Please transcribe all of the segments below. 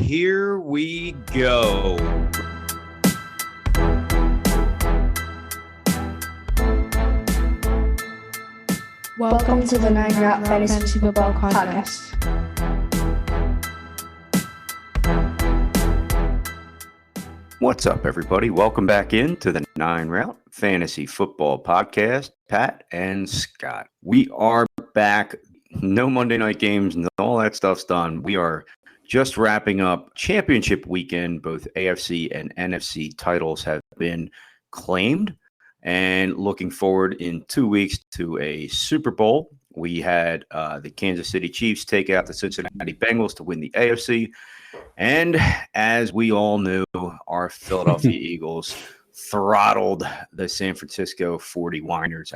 here we go. Welcome to the 9 Route Fantasy Football Podcast. What's up, everybody? Welcome back into the 9 Route Fantasy Football Podcast. Pat and Scott. We are back. No Monday night games. All that stuff's done. We are just wrapping up championship weekend. Both AFC and NFC titles have been claimed. And looking forward in 2 weeks to a Super Bowl. We had the Kansas City Chiefs take out the Cincinnati Bengals to win the AFC. And as we all knew, our Philadelphia Eagles throttled the San Francisco 49ers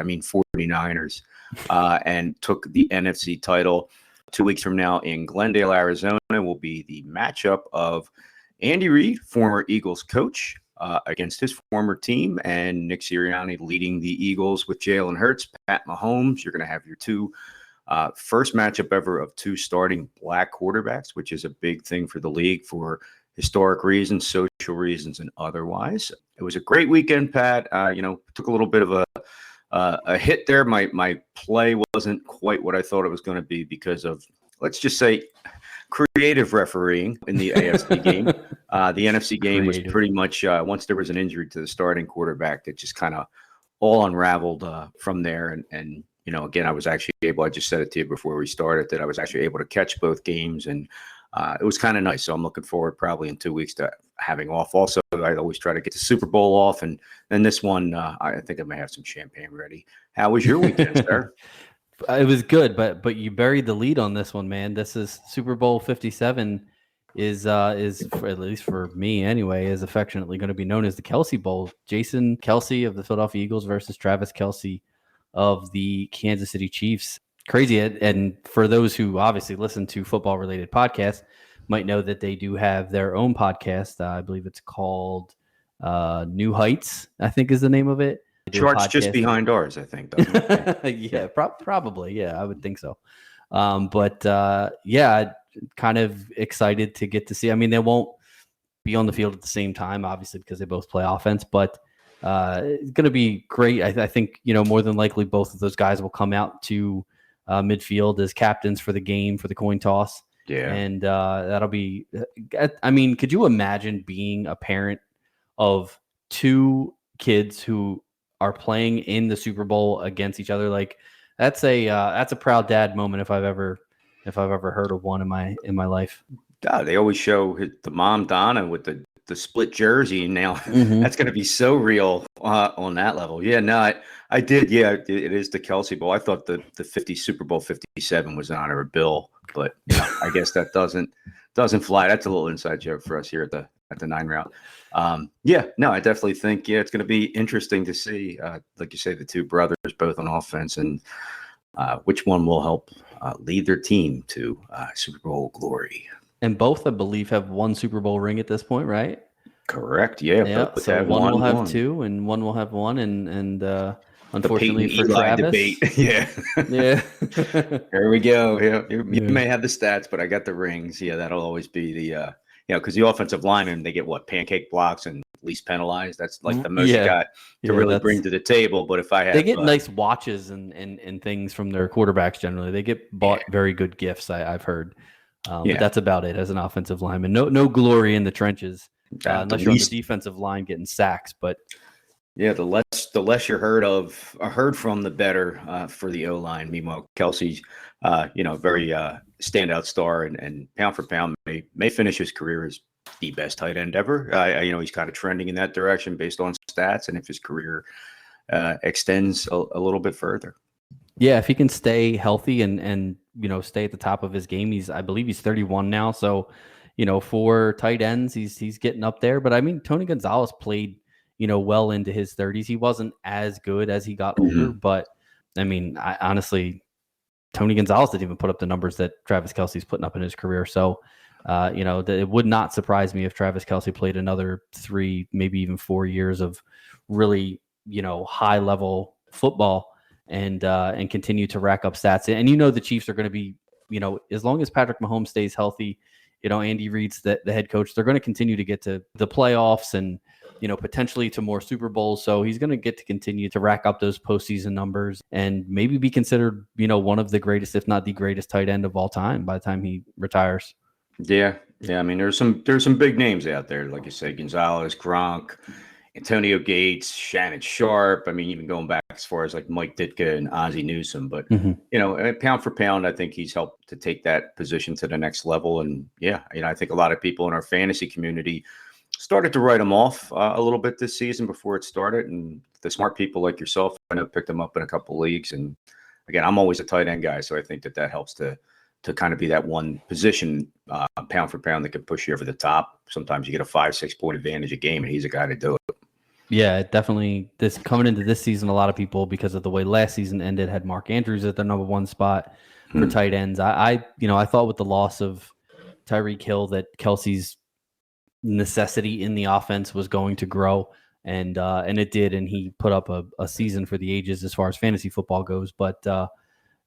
and took the NFC title. 2 weeks from now in Glendale, Arizona, will be the matchup of Andy Reid, former Eagles coach, against his former team, and Nick Sirianni leading the Eagles with Jalen Hurts, Pat Mahomes. You're going to have your first matchup ever of two starting black quarterbacks, which is a big thing for the league for historic reasons, social reasons, and otherwise. It was a great weekend, Pat. Took a little bit of a hit there. My play wasn't quite what I thought it was going to be because of, let's just say, creative refereeing in the AFC game. The NFC game was pretty much once there was an injury to the starting quarterback, it just kind of all unraveled from there. And again, I was actually able, I just said it to you before we started, that I was actually able to catch both games, and it was kind of nice. So I'm looking forward probably in 2 weeks to having off. Also, I always try to get the Super Bowl off, and then this one, I think I may have some champagne ready. How was your weekend, sir? It was good, but you buried the lead on this one, man. This is Super Bowl 57 is at least for me anyway, is affectionately going to be known as the Kelce Bowl. Jason Kelce of the Philadelphia Eagles versus Travis Kelce of the Kansas City Chiefs. Crazy. And for those who obviously listen to football related podcasts, might know that they do have their own podcast. I believe it's called New Heights, I think is the name of it. Charts just behind ours, I think. Yeah, probably. Yeah, I would think so. Kind of excited to get to see. I mean, they won't be on the field at the same time, obviously, because they both play offense, but it's going to be great. I think, more than likely both of those guys will come out to midfield as captains for the game, for the coin toss. Yeah. And that'll be, I mean, could you imagine being a parent of two kids who are playing in the Super Bowl against each other? Like that's a proud dad moment if I've ever heard of one in my life. They always show the mom Donna with the split jersey, and now that's going to be so real on that level. Yeah, no, I did. Yeah, it is the Kelce Bowl. I thought the Super Bowl 57 was in honor of Bill, but I guess that doesn't fly. That's a little inside joke for us here at the 9 Route. I definitely think it's going to be interesting to see, like you say, the two brothers both on offense, and which one will help lead their team to Super Bowl glory. And both, I believe, have one Super Bowl ring at this point, right? Correct. Yeah. So one will have two, and one will have one, and unfortunately for Travis, debate. Yeah. There we go. Yeah, you may have the stats, but I got the rings. Yeah, that'll always be the because the offensive linemen, they get pancake blocks and least penalized. That's like the most you got to really bring to the table. But if I have, they get nice watches and things from their quarterbacks. Generally, they get bought very good gifts. I've heard. But that's about it as an offensive lineman. No glory in the trenches, unless you're on the defensive line getting sacks. But yeah, the less you're heard from, the better for the O-line. Meanwhile, Kelce's, very standout star and pound for pound may finish his career as the best tight end ever. He's kind of trending in that direction based on stats, and if his career extends a little bit further. Yeah, if he can stay healthy and stay at the top of his game, I believe he's 31 now. So, for tight ends, he's getting up there. But I mean, Tony Gonzalez played, well into his 30s. He wasn't as good as he got older, but I mean, honestly, Tony Gonzalez didn't even put up the numbers that Travis Kelce's putting up in his career. So, it would not surprise me if Travis Kelce played another 3, maybe even 4 years of really, high level football and continue to rack up stats. And the Chiefs are going to be, as long as Patrick Mahomes stays healthy Andy Reid's the head coach. They're going to continue to get to the playoffs and, potentially to more Super Bowls. So he's going to get to continue to rack up those postseason numbers and maybe be considered, one of the greatest, if not the greatest tight end of all time by the time he retires. Yeah. I mean, there's some big names out there, like you say, Gonzalez, Gronk, Antonio Gates, Shannon Sharp. I mean, even going back as far as like Mike Ditka and Ozzie Newsome. But, pound for pound, I think he's helped to take that position to the next level. And I think a lot of people in our fantasy community started to write him off a little bit this season before it started. And the smart people like yourself, I know, picked him up in a couple of leagues. And again, I'm always a tight end guy. So I think that helps to kind of be that one position pound for pound that could push you over the top. Sometimes you get a 5-6 point advantage a game, and he's a guy to do it. Yeah, definitely. This coming into this season, a lot of people, because of the way last season ended, had Mark Andrews at the number one spot for tight ends. I thought with the loss of Tyreek Hill that Kelsey's necessity in the offense was going to grow, and it did, and he put up a season for the ages as far as fantasy football goes. But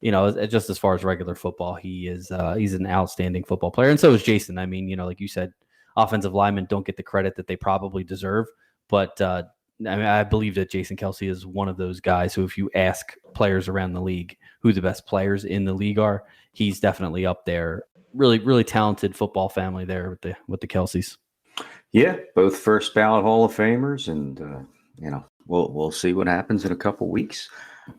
just as far as regular football, he's an outstanding football player, and so is Jason. I mean, like you said, offensive linemen don't get the credit that they probably deserve. But I believe that Jason Kelce is one of those guys who, if you ask players around the league who the best players in the league are, he's definitely up there. Really, really talented football family there with the Kelces. Yeah, both first ballot Hall of Famers, and we'll see what happens in a couple weeks.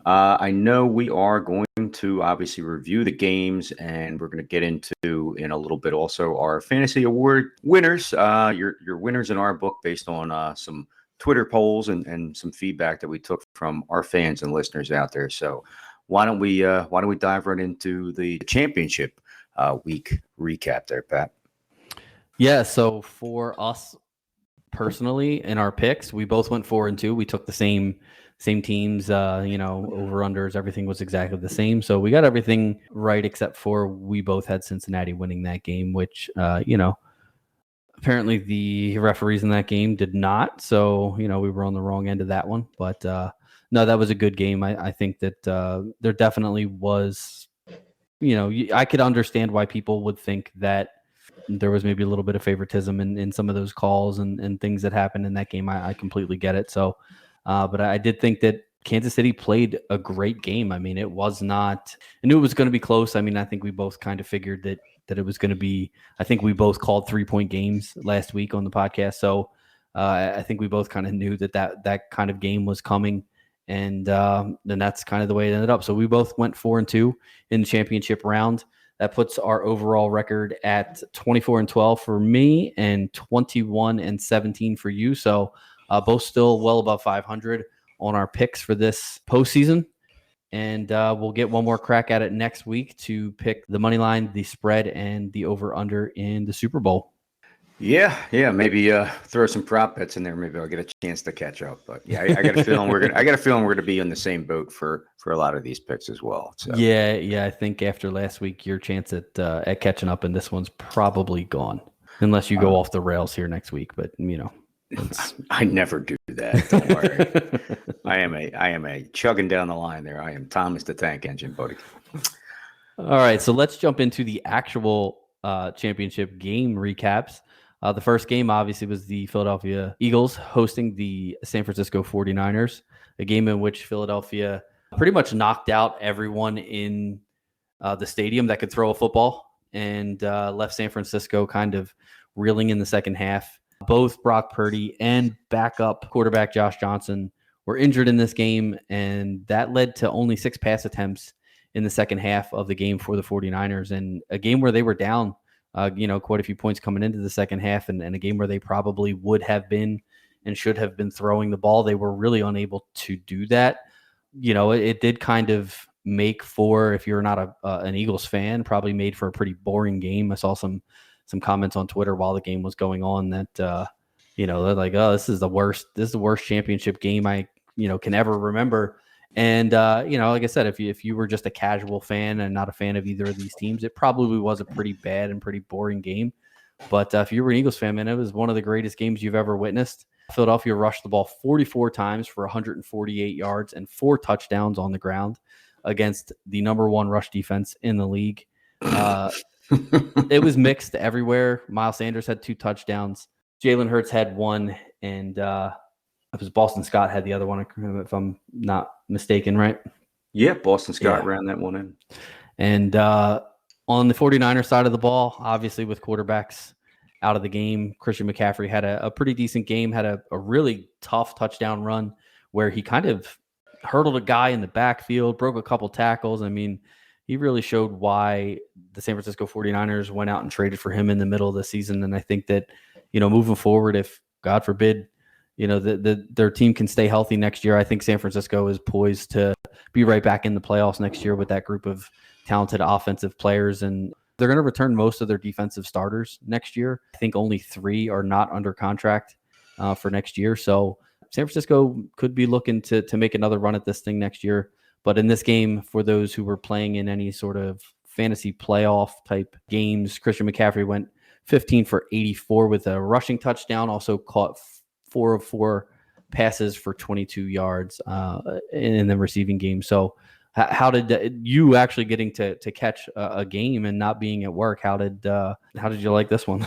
I know we are going to obviously review the games, and we're going to get into in a little bit also our fantasy award winners, your winners in our book based on some Twitter polls and some feedback that we took from our fans and listeners out there. So why don't we dive right into the championship week recap there, Pat? Yeah. So for us personally, in our picks, we both went 4-2. We took the same teams, over unders, everything was exactly the same. So we got everything right, except for we both had Cincinnati winning that game, which, apparently the referees in that game did not. So, we were on the wrong end of that one. But no, that was a good game. I think that there definitely was, I could understand why people would think that there was maybe a little bit of favoritism in some of those calls and things that happened in that game. I completely get it. So, but I did think that Kansas City played a great game. I mean, it was not, I knew it was going to be close. I mean, I think we both kind of figured that it was going to be, I think we both called 3-point games last week on the podcast. So I think we both kind of knew that kind of game was coming. And then that's kind of the way it ended up. So we both went 4-2 in the championship round. That puts our overall record at 24-12 for me and 21-17 for you. So both still well above 500 on our picks for this postseason. And we'll get one more crack at it next week to pick the money line, the spread, and the over-under in the Super Bowl. Yeah. Maybe throw some prop bets in there. Maybe I'll get a chance to catch up. But yeah, I got a feeling we're gonna be in the same boat for a lot of these picks as well. So. Yeah. I think after last week, your chance at catching up in this one's probably gone, unless you go off the rails here next week. But I never do that. Don't worry. I am a chugging down the line there. I am Thomas the Tank Engine, buddy. All right, so let's jump into the actual championship game recaps. The first game, obviously, was the Philadelphia Eagles hosting the San Francisco 49ers, a game in which Philadelphia pretty much knocked out everyone in the stadium that could throw a football and left San Francisco kind of reeling in the second half. Both Brock Purdy and backup quarterback Josh Johnson were injured in this game, and that led to only 6 pass attempts in the second half of the game for the 49ers, and a game where they were down quite a few points coming into the second half, and a game where they probably would have been and should have been throwing the ball. They were really unable to do that. It did kind of make for, if you're not an Eagles fan, probably made for a pretty boring game. I saw some comments on Twitter while the game was going on that, they're like, oh, this is the worst championship game I, can ever remember. And, like I said, if you were just a casual fan and not a fan of either of these teams, it probably was a pretty bad and pretty boring game. But if you were an Eagles fan, man, it was one of the greatest games you've ever witnessed. Philadelphia rushed the ball 44 times for 148 yards and 4 touchdowns on the ground against the number 1 rush defense in the league. it was mixed everywhere. Miles Sanders had 2 touchdowns. Jalen Hurts had 1, and it was Boston Scott had the other one, if I'm not mistaken, right? Yeah, Boston Scott ran that one in. And on the 49er side of the ball, obviously with quarterbacks out of the game, Christian McCaffrey had a pretty decent game, had a really tough touchdown run where he kind of hurdled a guy in the backfield, broke a couple tackles. I mean, he really showed why the San Francisco 49ers went out and traded for him in the middle of the season. And I think that, moving forward, if God forbid, their team can stay healthy next year, I think San Francisco is poised to be right back in the playoffs next year with that group of talented offensive players. And they're going to return most of their defensive starters next year. I think only 3 are not under contract for next year. So San Francisco could be looking to make another run at this thing next year. But in this game, for those who were playing in any sort of fantasy playoff type games, Christian McCaffrey went 15 for 84 with a rushing touchdown, also caught 4 of 4 passes for 22 yards in the receiving game. So how did you actually getting to catch a game and not being at work? How did you like this one?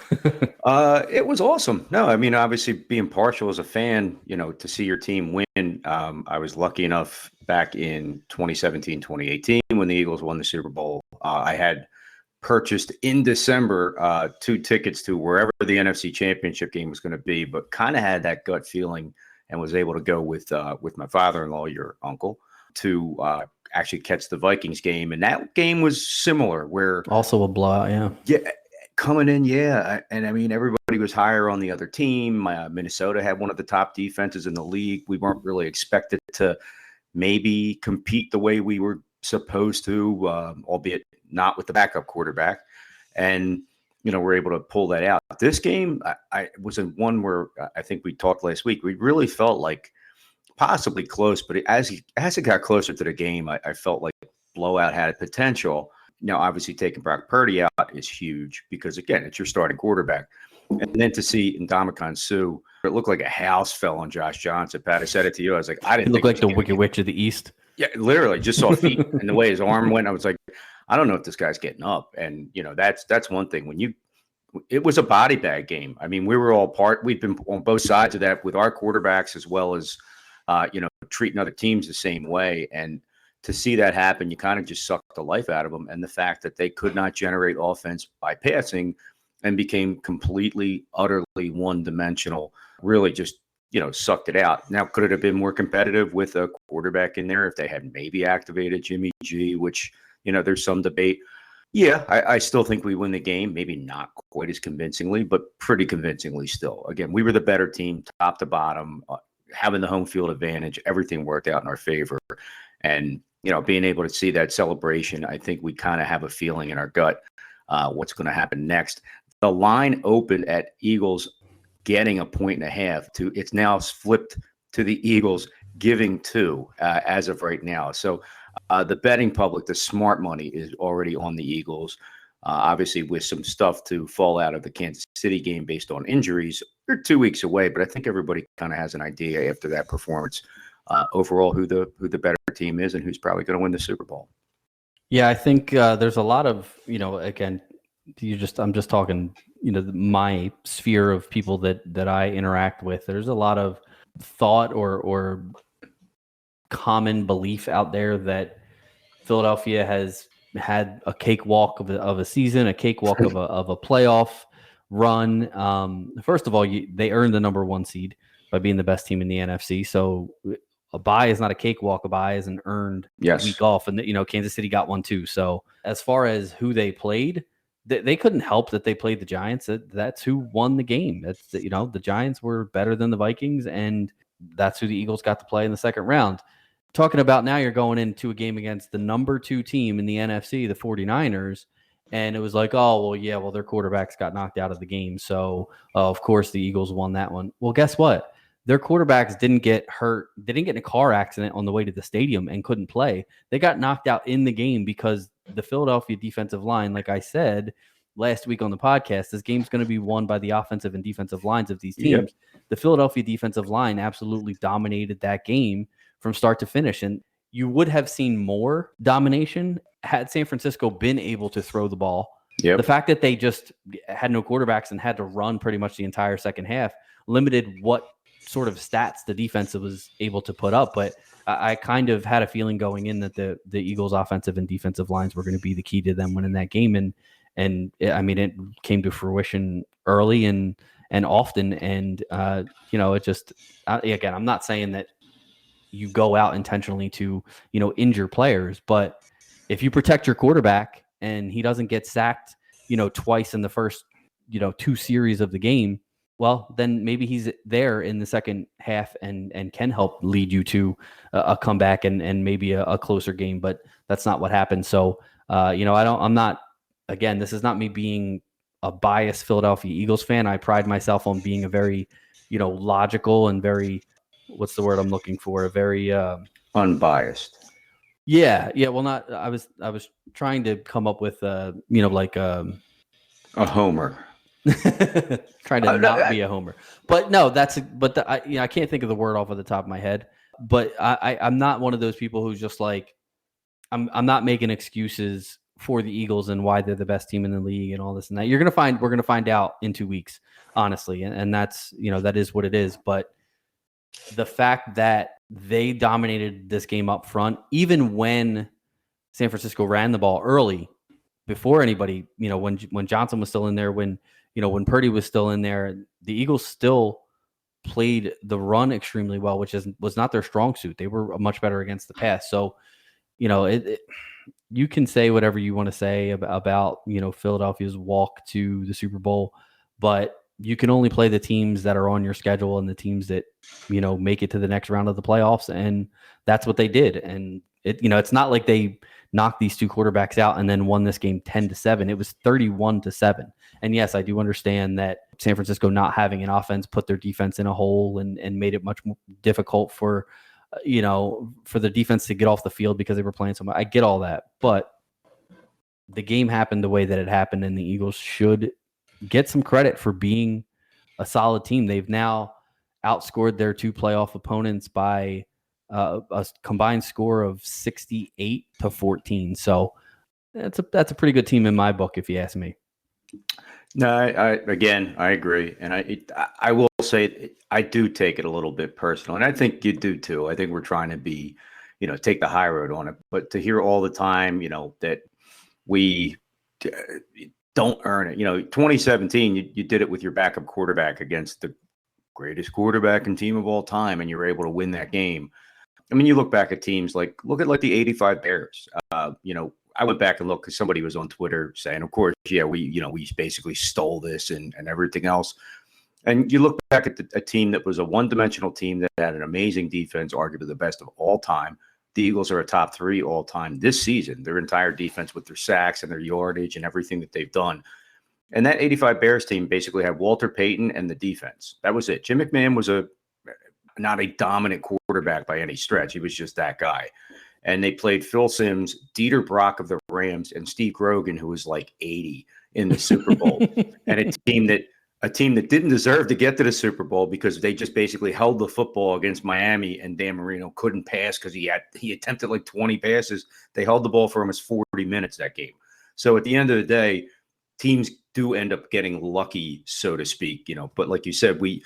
It was awesome. No, I mean, obviously being partial as a fan, to see your team win. I was lucky enough back in 2017, 2018, when the Eagles won the Super Bowl. I had purchased in December 2 tickets to wherever the NFC Championship game was going to be, but kind of had that gut feeling and was able to go with my father-in-law, your uncle, to actually catch the Vikings game. And that game was similar, where also a blowout. Yeah. Coming in. Yeah. And I mean, everybody was higher on the other team. Minnesota had one of the top defenses in the league. We weren't really expected to maybe compete the way we were supposed to, albeit not with the backup quarterback. And, we're able to pull that out. This game, I was in one where I think we talked last week. We really felt like possibly close, but as it got closer to the game, I felt like blowout had potential. Now, obviously, taking Brock Purdy out is huge because, again, it's your starting quarterback. And then to see Ndamukong Suh, it looked like a house fell on Josh Johnson. Pat, I said it to you. I was like, I didn't look like the Wicked Witch of the East. Yeah, literally, just saw feet and the way his arm went. I was like, I don't know if this guy's getting up. And that's one thing. It was a body bag game. I mean, we were all we've been on both sides of that with our quarterbacks, as well as treating other teams the same way. And to see that happen, you kind of just sucked the life out of them. And the fact that they could not generate offense by passing and became completely, utterly one-dimensional, really just, sucked it out. Now, could it have been more competitive with a quarterback in there if they had maybe activated Jimmy G, which, there's some debate. Yeah, I still think we win the game. Maybe not quite as convincingly, but pretty convincingly still. Again, we were the better team, top to bottom, having the home field advantage. Everything worked out in our favor. And, being able to see that celebration, I think we kind of have a feeling in our gut what's going to happen next. The line opened at Eagles getting 1.5 to it's now flipped to the Eagles giving 2 as of right now. So the betting public, the smart money, is already on the Eagles. Obviously, with some stuff to fall out of the Kansas City game based on injuries, they're 2 weeks away. But I think everybody kind of has an idea after that performance overall who the better team is and who's probably going to win the Super Bowl. Yeah, I think there's a lot of again, I'm just talking my sphere of people that I interact with. There's a lot of thought or common belief out there that Philadelphia has had a cakewalk of a season, a cakewalk of a playoff run. First of all, they earned the number 1 seed by being the best team in the NFC. So a bye is not a cakewalk. A bye is an earned week off. And Kansas City got one too. So as far as who they played, they couldn't help that they played the Giants. That's who won the game. That's the Giants were better than the Vikings, and that's who the Eagles got to play in the second round. Talking about now, you're going into a game against the number 2 team in the NFC, the 49ers, and it was like, their quarterbacks got knocked out of the game, so of course the Eagles won that one. Well, guess what? Their quarterbacks didn't get hurt. They didn't get in a car accident on the way to the stadium and couldn't play. They got knocked out in the game because the Philadelphia defensive line, like I said last week on the podcast, this game's going to be won by the offensive and defensive lines of these teams. Yep. The Philadelphia defensive line absolutely dominated that game from start to finish. And you would have seen more domination had San Francisco been able to throw the ball Yep. The fact that they just had no quarterbacks and had to run pretty much the entire second half limited what sort of stats the defense was able to put up. But I kind of had a feeling going in that the Eagles' offensive and defensive lines were going to be the key to them winning that game. And it came to fruition early and often. And, it just, again, I'm not saying that you go out intentionally to, injure players, but if you protect your quarterback and he doesn't get sacked, twice in the first, 2 series of the game, well, then maybe he's there in the second half and can help lead you to a comeback and maybe a closer game. But that's not what happened. So, I'm not, again, this is not me being a biased Philadelphia Eagles fan. I pride myself on being a very, logical and very, what's the word I'm looking for? A very unbiased. Yeah. Well, I was trying to come up with, a homer. Trying to not be a homer, but no, I can't think of the word off of the top of my head. But I'm not one of those people who's just like, I'm not making excuses for the Eagles and why they're the best team in the league and all this and that. We're going to find out in 2 weeks, honestly, and that's that is what it is. But the fact that they dominated this game up front, even when San Francisco ran the ball early, before anybody, when Johnson was still in there, when Purdy was still in there, the Eagles still played the run extremely well, which was not their strong suit. They were much better against the pass. So, you can say whatever you want to say about Philadelphia's walk to the Super Bowl, but you can only play the teams that are on your schedule and the teams that, make it to the next round of the playoffs. And that's what they did. And it's not like they knocked these 2 quarterbacks out and then won this game 10-7. It was 31-7. And yes, I do understand that San Francisco not having an offense put their defense in a hole and made it much more difficult for the defense to get off the field because they were playing so much. I get all that, but the game happened the way that it happened, and the Eagles should get some credit for being a solid team. They've now outscored their 2 playoff opponents by a combined score of 68-14. So that's a pretty good team in my book, if you ask me. No, I agree, and I will say I do take it a little bit personal, and I think you do too. I think we're trying to be, take the high road on it, but to hear all the time, that we don't earn it. 2017, you did it with your backup quarterback against the greatest quarterback and team of all time, and you were able to win that game. I mean, you look back at teams look at the '85 Bears. I went back and looked because somebody was on Twitter saying, of course, yeah, we basically stole this and everything else. And you look back at a team that was a one-dimensional team that had an amazing defense, arguably the best of all time. The Eagles are a top 3 all time this season. Their entire defense with their sacks and their yardage and everything that they've done. And that '85 Bears team basically had Walter Payton and the defense. That was it. Jim McMahon was not a dominant quarterback by any stretch. He was just that guy. And they played Phil Simms, Dieter Brock of the Rams, and Steve Grogan, who was 80 in the Super Bowl. And a team that didn't deserve to get to the Super Bowl because they just basically held the football against Miami, and Dan Marino couldn't pass because he attempted 20 passes. They held the ball for almost 40 minutes that game. So at the end of the day, teams do end up getting lucky, so to speak. But like you said, we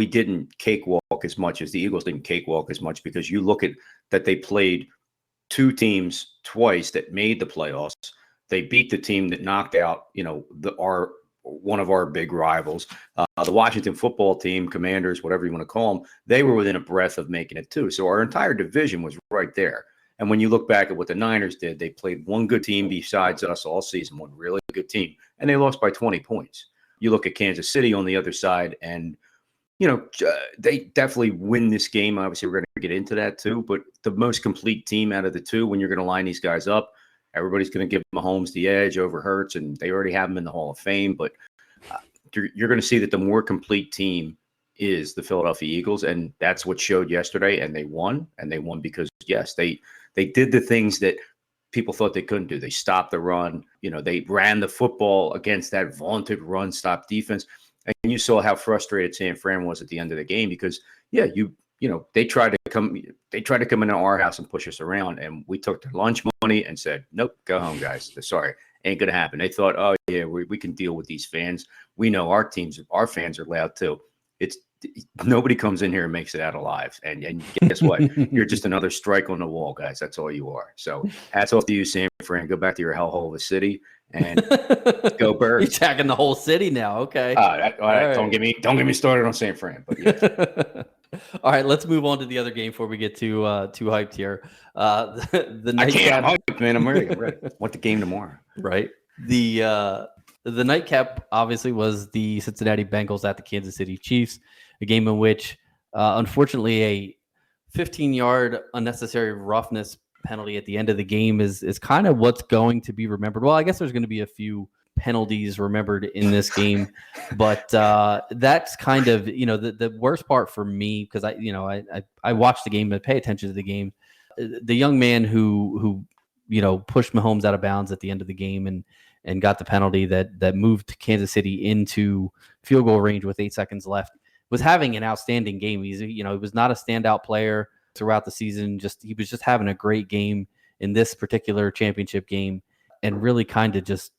didn't cakewalk as much as the Eagles didn't cakewalk as much, because you look at that they played 2 teams twice that made the playoffs. They beat the team that knocked out, one of our big rivals, the Washington football team, Commanders, whatever you want to call them. They were within a breath of making it too. So our entire division was right there. And when you look back at what the Niners did, they played one good team besides us all season, one really good team, and they lost by 20 points. You look at Kansas City on the other side, and they definitely win this game. Obviously, we're going to get into that too. But the most complete team out of the 2, when you're going to line these guys up, everybody's going to give Mahomes the edge over Hurts, and they already have him in the Hall of Fame. But you're going to see that the more complete team is the Philadelphia Eagles, and that's what showed yesterday. And they won, because yes, they did the things that people thought they couldn't do. They stopped the run. They ran the football against that vaunted run-stop defense. And you saw how frustrated San Fran was at the end of the game because, yeah, they tried to come into our house and push us around, and we took their lunch money and said, nope, go home, guys. Sorry. Ain't going to happen. They thought, oh, yeah, we can deal with these fans. We know our fans are loud too. It's nobody comes in here and makes it out alive. And guess what? You're just another strike on the wall, guys. That's all you are. So hats off to you, San Fran. Go back to your hellhole of a city and go Birds. You're attacking the whole city now. Okay. All right. Don't get me started on San Fran. But yeah. All right, let's move on to the other game before we get too hyped here. The I can't. I'm hyped, man. I'm ready. Want the game tomorrow? Right. The nightcap obviously was the Cincinnati Bengals at the Kansas City Chiefs, a game in which, unfortunately, a 15-yard unnecessary roughness penalty at the end of the game is kind of what's going to be remembered. Well, I guess there's going to be a few penalties remembered in this game, but that's kind of, the worst part for me, because I watched the game and pay attention to the game. The young man who pushed Mahomes out of bounds at the end of the game and got the penalty that moved Kansas City into field goal range with 8 seconds left was having an outstanding game. He was not a standout player throughout the season. He was just having a great game in this particular championship game, and really kind of just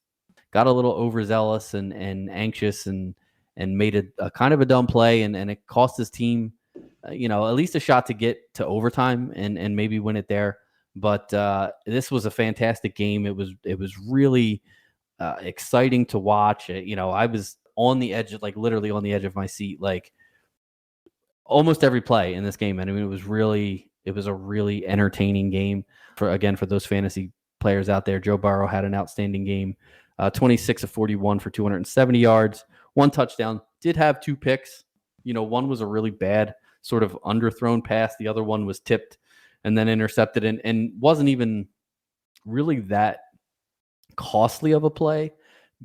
got a little overzealous and anxious and made a kind of a dumb play, and it cost his team, at least a shot to get to overtime and maybe win it there. But this was a fantastic game. It was really exciting to watch. I was on the edge, like literally on the edge of my seat, like almost every play in this game. I mean, it was a really entertaining game for those fantasy players out there. Joe Burrow had an outstanding game. 26 of 41 for 270 yards, 1 touchdown, did have 2 picks. One was a really bad sort of underthrown pass. The other one was tipped and then intercepted and wasn't even really that costly of a play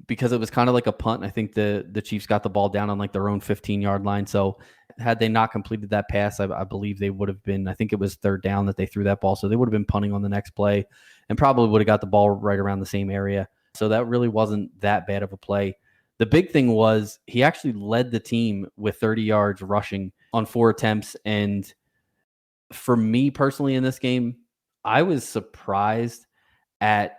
because it was kind of like a punt. I think the Chiefs got the ball down on like their own 15-yard line. So had they not completed that pass, I believe they would have been, I think it was 3rd down that they threw that ball. So they would have been punting on the next play and probably would have got the ball right around the same area. So that really wasn't that bad of a play. The big thing was he actually led the team with 30 yards rushing on 4 attempts. And for me personally in this game, I was surprised at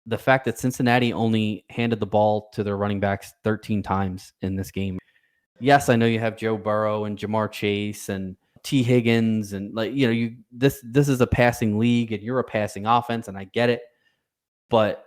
the fact that Cincinnati only handed the ball to their running backs 13 times in this game. Yes, I know you have Joe Burrow and Jamar Chase and T. Higgins, and this is a passing league and you're a passing offense, and I get it. But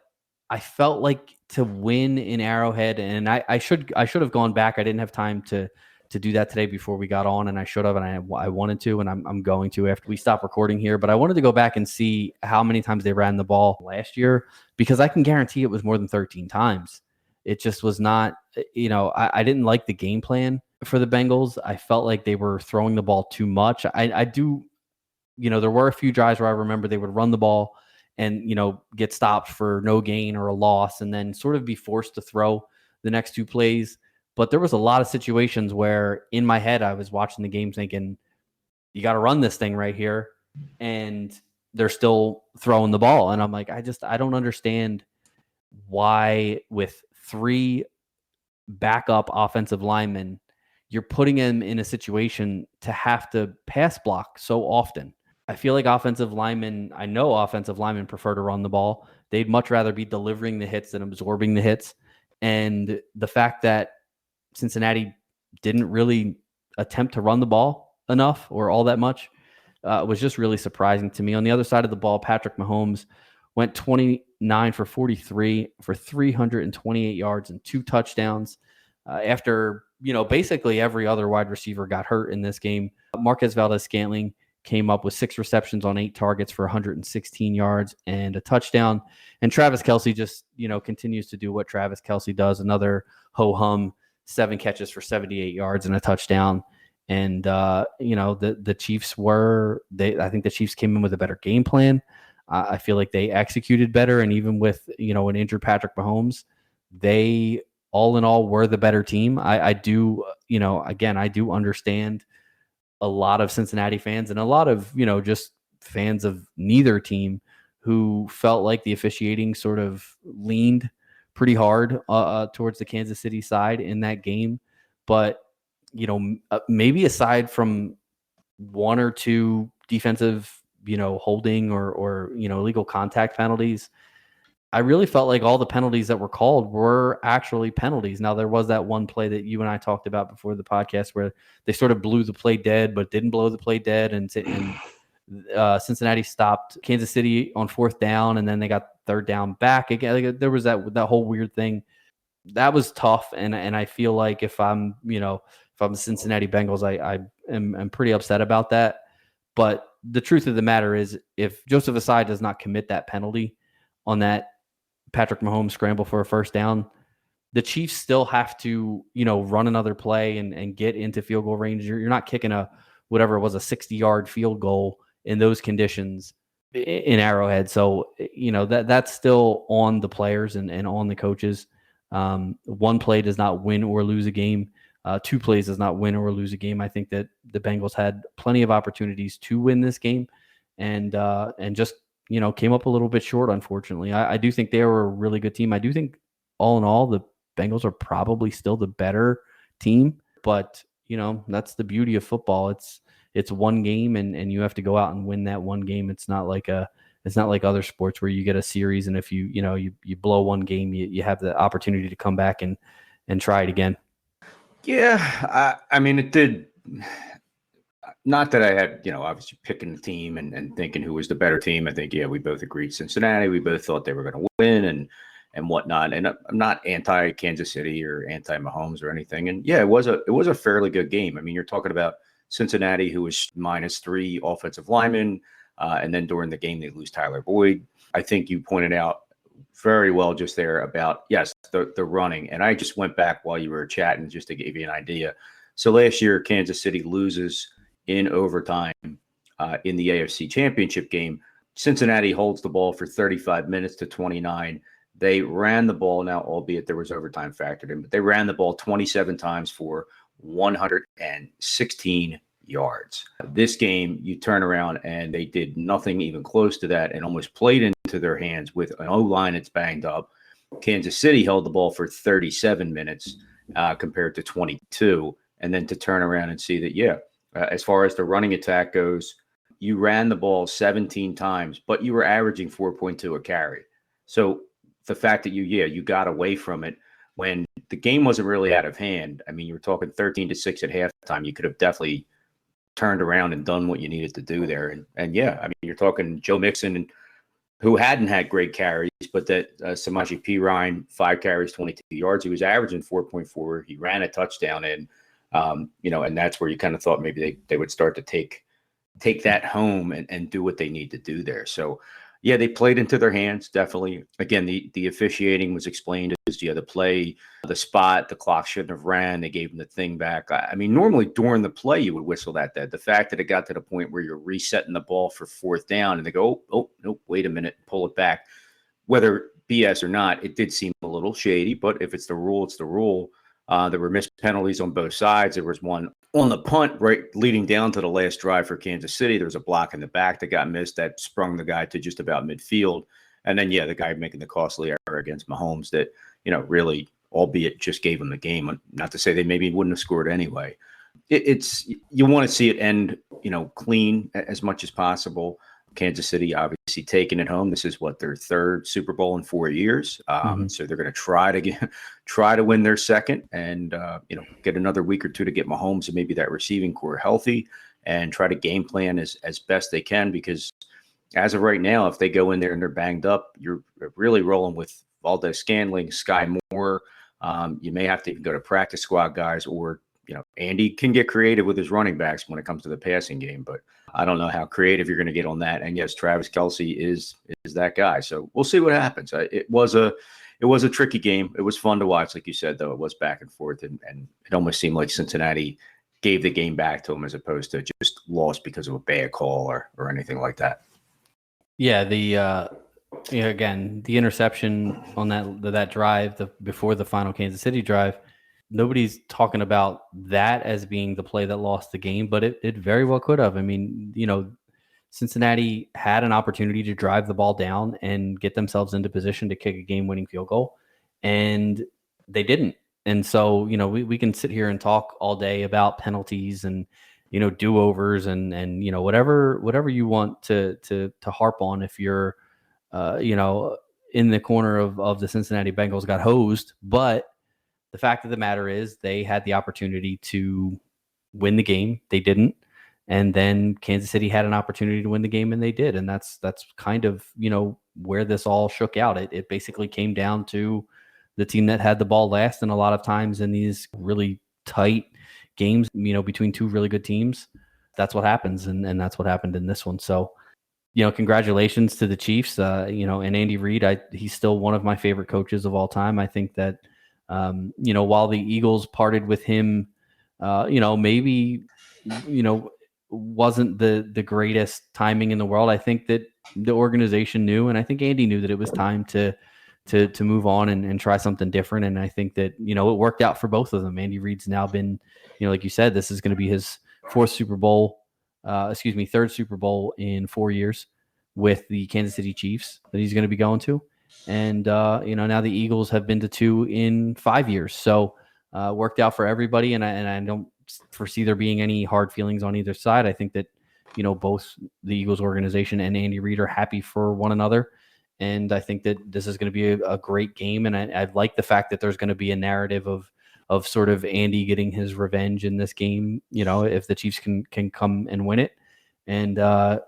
I felt like to win in Arrowhead, and I should have gone back. I didn't have time to do that today before we got on, and I should have, and I wanted to, and I'm going to after we stop recording here. But I wanted to go back and see how many times they ran the ball last year, because I can guarantee it was more than 13 times. It just was not, I didn't like the game plan for the Bengals. I felt like they were throwing the ball too much. I do, there were a few drives where I remember they would run the ball and, get stopped for no gain or a loss and then sort of be forced to throw the next 2 plays. But there was a lot of situations where in my head, I was watching the game thinking, you got to run this thing right here. And they're still throwing the ball. And I'm like, I don't understand why with 3 backup offensive linemen, you're putting them in a situation to have to pass block so often. I feel like offensive linemen prefer to run the ball. They'd much rather be delivering the hits than absorbing the hits. And the fact that Cincinnati didn't really attempt to run the ball enough or all that much was just really surprising to me. On the other side of the ball, Patrick Mahomes went 29 for 43 for 328 yards and 2 touchdowns after, basically every other wide receiver got hurt in this game. Marquez Valdes-Scantling came up with 6 receptions on 8 targets for 116 yards and a touchdown. And Travis Kelce just, continues to do what Travis Kelce does. Another ho-hum, 7 catches for 78 yards and a touchdown. And, the Chiefs I think the Chiefs came in with a better game plan. I feel like they executed better. And even with, an injured Patrick Mahomes, they all in all were the better team. I do understand a lot of Cincinnati fans and a lot of, just fans of neither team who felt like the officiating sort of leaned pretty hard towards the Kansas City side in that game. But, maybe aside from 1 or 2 defensive, holding or illegal contact penalties, I really felt like all the penalties that were called were actually penalties. Now, there was that one play that you and I talked about before the podcast where they sort of blew the play dead, but didn't blow the play dead. And Cincinnati stopped Kansas City on 4th down, and then they got 3rd down back again. Like, there was that whole weird thing. That was tough. And I feel like if I'm the Cincinnati Bengals, I am pretty upset about that. But the truth of the matter is, if Joseph Asai does not commit that penalty on that Patrick Mahomes scramble for a 1st down, the Chiefs still have to, run another play and get into field goal range. You're not kicking a 60-yard field goal in those conditions in Arrowhead. So, that's still on the players and on the coaches. One play does not win or lose a game. 2 plays does not win or lose a game. I think that the Bengals had plenty of opportunities to win this game and just, came up a little bit short, unfortunately. I do think they were a really good team. I do think all in all, the Bengals are probably still the better team, but that's the beauty of football. It's one game and you have to go out and win that one game. It's not like other sports where you get a series. And if you blow one game, you have the opportunity to come back and try it again. Yeah. I mean, it did. Not that I had, obviously picking the team and thinking who was the better team. I think, we both agreed Cincinnati. We both thought they were going to win and whatnot. And I'm not anti Kansas City or anti Mahomes or anything. And it was a fairly good game. I mean, you're talking about Cincinnati, who was -3 offensive linemen. And then during the game, they lose Tyler Boyd. I think you pointed out very well just there about, yes, the running. And I just went back while you were chatting just to give you an idea. So last year, Kansas City loses in overtime in the AFC Championship game. Cincinnati holds the ball for 35 minutes to 29. They ran the ball now, albeit there was overtime factored in, but they ran the ball 27 times for 116 yards. This game, you turn around and they did nothing even close to that and almost played into their hands with an O-line that's banged up. Kansas City held the ball for 37 minutes compared to 22. And then to turn around and see that, as far as the running attack goes, you ran the ball 17 times, but you were averaging 4.2 a carry. So the fact that you got away from it when the game wasn't really out of hand. I mean, you were talking 13-6 at halftime. You could have definitely turned around and done what you needed to do there. And I mean, you're talking Joe Mixon, who hadn't had great carries, but that Samaje Perine, 5 carries, 22 yards. He was averaging 4.4. He ran a touchdown in. And that's where you kind of thought maybe they would start to take that home and do what they need to do there. So, they played into their hands, definitely. Again, the officiating was explained as, the play, the spot, the clock shouldn't have ran. They gave them the thing back. I mean, normally during the play, you would whistle that dead. The fact that it got to the point where you're resetting the ball for 4th down and they go, oh, no, wait a minute, pull it back. Whether BS or not, it did seem a little shady, but if it's the rule, it's the rule. There were missed penalties on both sides. There was one on the punt right leading down to the last drive for Kansas City. There was a block in the back that got missed that sprung the guy to just about midfield. And then, the guy making the costly error against Mahomes that, really, albeit just gave him the game. Not to say they maybe wouldn't have scored anyway. It's you want to see it end, clean as much as possible. Kansas City obviously taking it home. This is their 3rd Super Bowl in 4 years. So they're going to try to win their 2nd and, get another week or 2 to get Mahomes and maybe that receiving core healthy and try to game plan as best they can. Because as of right now, if they go in there and they're banged up, you're really rolling with Valdes-Scantling, Sky Moore. You may have to even go to practice squad guys or, Andy can get creative with his running backs when it comes to the passing game, but I don't know how creative you're going to get on that. And yes, Travis Kelce is that guy. So we'll see what happens. It was a tricky game. It was fun to watch. Like you said, though, it was back and forth and it almost seemed like Cincinnati gave the game back to them as opposed to just lost because of a bad call or anything like that. Yeah. Again, the interception on that drive before the final Kansas City drive, nobody's talking about that as being the play that lost the game, but it very well could have. I mean, Cincinnati had an opportunity to drive the ball down and get themselves into position to kick a game-winning field goal, and they didn't. And so, we can sit here and talk all day about penalties and, do-overs and whatever you want to harp on if you're, in the corner of the Cincinnati Bengals got hosed. But the fact of the matter is they had the opportunity to win the game. They didn't. And then Kansas City had an opportunity to win the game, and they did. And that's kind of, where this all shook out. It basically came down to the team that had the ball last. And a lot of times in these really tight games, between two really good teams, that's what happens. And that's what happened in this one. So, congratulations to the Chiefs, and Andy Reid. He's still one of my favorite coaches of all time. I think that, while the Eagles parted with him, maybe, wasn't the greatest timing in the world. I think that the organization knew, and I think Andy knew that it was time to move on and try something different. And I think that, it worked out for both of them. Andy Reid's now been, like you said, this is going to be his third Super Bowl in 4 years with the Kansas City Chiefs that he's going to be going to. And, now the Eagles have been to 2 in 5 years. So worked out for everybody. And I don't foresee there being any hard feelings on either side. I think that, both the Eagles organization and Andy Reid are happy for one another. And I think that this is going to be a great game. And I like the fact that there's going to be a narrative of sort of Andy getting his revenge in this game, if the Chiefs can come and win it. And,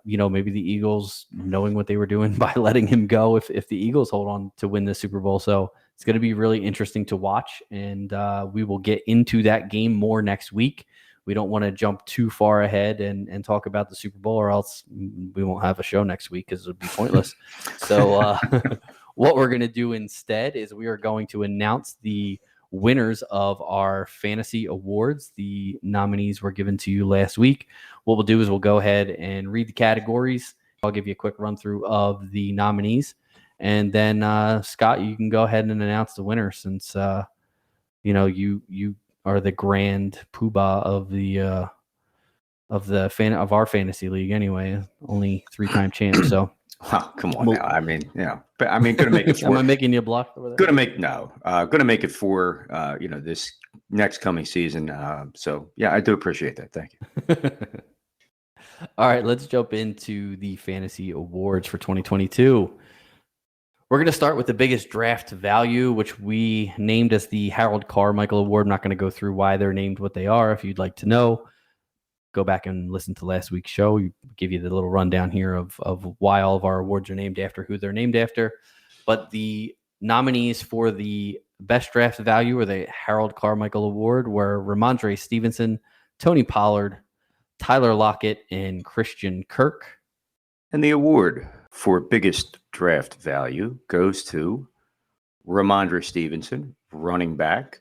maybe the Eagles knowing what they were doing by letting him go if the Eagles hold on to win the Super Bowl. So it's going to be really interesting to watch. And we will get into that game more next week. We don't want to jump too far ahead and talk about the Super Bowl, or else we won't have a show next week because it would be pointless. So what we're going to do instead is we are going to announce the winners of our fantasy awards. The nominees were given to you last week. What we'll do is we'll go ahead and read the categories. I'll give you a quick run through of the nominees. And then, Scott, you can go ahead and announce the winner, since, you are the grand poobah of our fantasy league anyway. Only 3-time champ. So, oh, come on now. I mean, going to make it 4. Am I making you block over there? Going to make it 4. This next coming season. So yeah, I do appreciate that. Thank you. All right, let's jump into the fantasy awards for 2022. We're going to start with the biggest draft value, which we named as the Harold Carmichael Award. I'm not going to go through why they're named what they are. If you'd like to know, go back and listen to last week's show. We give you the little rundown here of why all of our awards are named after who they're named after. But the nominees for the best draft value, or the Harold Carmichael Award, were Ramondre Stevenson, Tony Pollard, Tyler Lockett, and Christian Kirk. And the award for biggest draft value goes to Ramondre Stevenson, running back,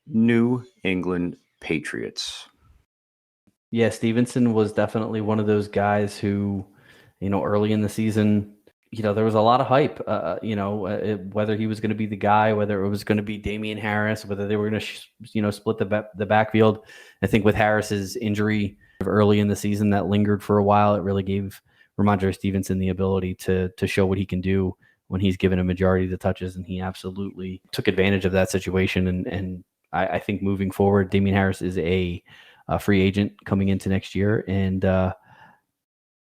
New England Patriots. Yeah, Stevenson was definitely one of those guys who, early in the season, there was a lot of hype, whether he was going to be the guy, whether it was going to be Damian Harris, whether they were going to, split the backfield. I think with Harris's injury early in the season that lingered for a while, it really gave Ramondre Stevenson the ability to show what he can do when he's given a majority of the touches, and he absolutely took advantage of that situation. And I think moving forward, Damian Harris is a free agent coming into next year, and I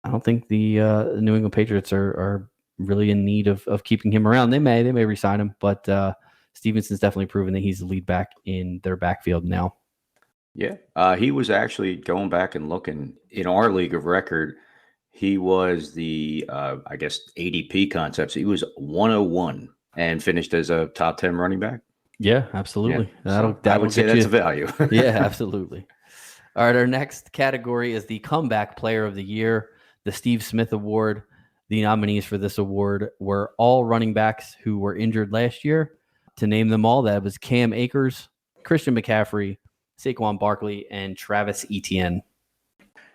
don't think the New England Patriots are really in need of keeping him around. They may re-sign him, but Stevenson's definitely proven that he's the lead back in their backfield now. Yeah, he was actually going back and looking in our league of record. He was the, ADP concepts. He was 101 and finished as a top 10 running back. Yeah, absolutely. Yeah, I would say that's a value. Yeah, absolutely. All right, our next category is the Comeback Player of the Year, the Steve Smith Award. The nominees for this award were all running backs who were injured last year. To name them all, that was Cam Akers, Christian McCaffrey, Saquon Barkley, and Travis Etienne.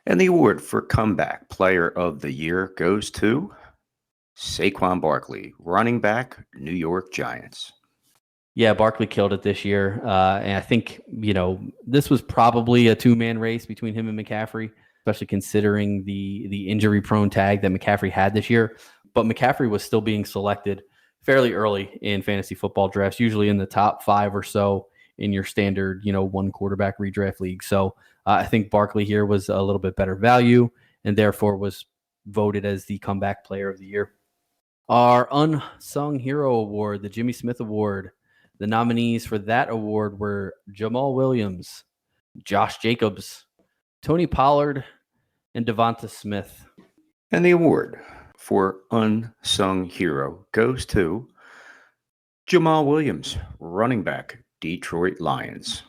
And the award for Comeback Player of the Year goes to Saquon Barkley, running back, New York Giants. Yeah, Barkley killed it this year. And I think, this was probably a 2-man race between him and McCaffrey, especially considering the injury-prone tag that McCaffrey had this year. But McCaffrey was still being selected fairly early in fantasy football drafts, usually in the top 5 or so in your standard, one quarterback redraft league. So I think Barkley here was a little bit better value and therefore was voted as the Comeback Player of the Year. Our Unsung Hero Award, the Jimmy Smith Award. The nominees for that award were Jamal Williams, Josh Jacobs, Tony Pollard, and Devonta Smith. And the award for Unsung Hero goes to Jamal Williams, running back, Detroit Lions.